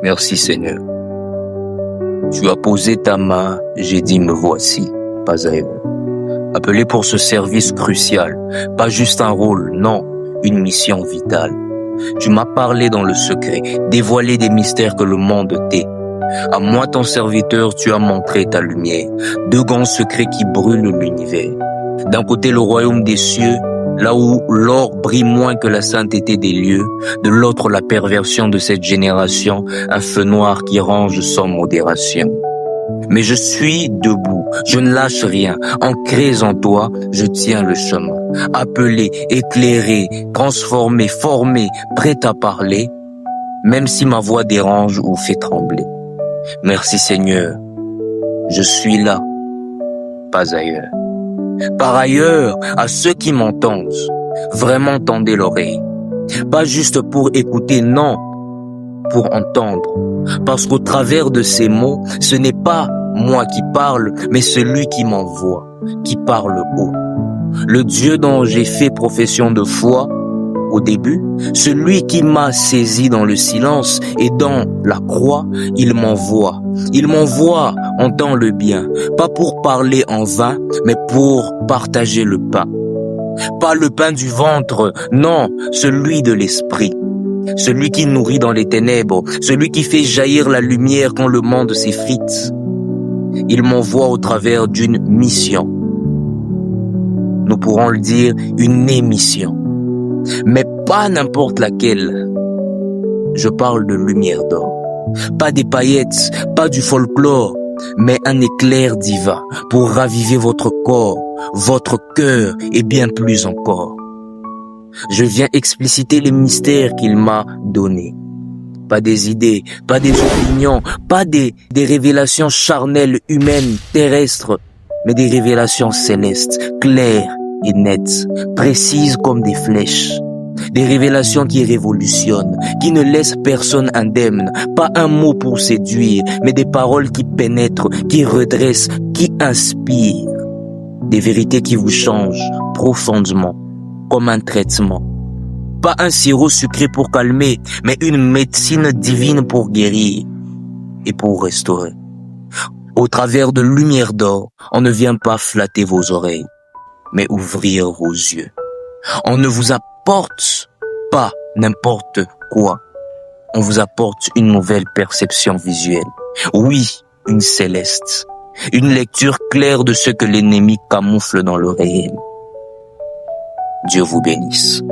Merci Seigneur. Tu as posé ta main, j'ai dit me voici, pas ailleurs. Appelé pour ce service crucial, pas juste un rôle, non, une mission vitale. Tu m'as parlé dans le secret, dévoilé des mystères que le monde tait. À moi ton serviteur, tu as montré ta lumière, deux grands secrets qui brûlent l'univers. D'un côté le royaume des cieux, là où l'or brille moins que la sainteté des lieux, de l'autre la perversion de cette génération, un feu noir qui range sans modération. Mais je suis debout, je ne lâche rien, ancré en toi, je tiens le chemin. Appelé, éclairé, transformé, formé, prêt à parler, même si ma voix dérange ou fait trembler. Merci Seigneur, je suis là, pas ailleurs. Par ailleurs, à ceux qui m'entendent, vraiment tendez l'oreille. Pas juste pour écouter, non, pour entendre. Parce qu'au travers de ces mots, ce n'est pas moi qui parle, mais celui qui m'envoie, qui parle haut. Le Dieu dont j'ai fait profession de foi au début, celui qui m'a saisi dans le silence et dans la croix, il m'envoie. Il m'envoie en temps le bien, pas pour parler en vain, mais pour partager le pain. Pas le pain du ventre, non, celui de l'esprit. Celui qui nourrit dans les ténèbres, celui qui fait jaillir la lumière quand le monde s'effrite. Il m'envoie au travers d'une mission. Nous pourrons le dire, une émission. Mais pas n'importe laquelle. Je parle de lumière d'or. Pas des paillettes, pas du folklore, mais un éclair divin pour raviver votre corps, votre cœur et bien plus encore. Je viens expliciter les mystères qu'il m'a donnés. Pas des idées, pas des opinions, pas des révélations charnelles, humaines, terrestres, mais des révélations célestes, claires et nettes, précises comme des flèches. Des révélations qui révolutionnent, qui ne laissent personne indemne, pas un mot pour séduire, mais des paroles qui pénètrent, qui redressent, qui inspirent. Des vérités qui vous changent profondément, comme un traitement. Pas un sirop sucré pour calmer, mais une médecine divine pour guérir et pour restaurer. Au travers de lumière d'or, on ne vient pas flatter vos oreilles, mais ouvrir vos yeux. On ne vous apporte pas n'importe quoi. On vous apporte une nouvelle perception visuelle. Oui, une céleste. Une lecture claire de ce que l'ennemi camoufle dans le réel. Dieu vous bénisse.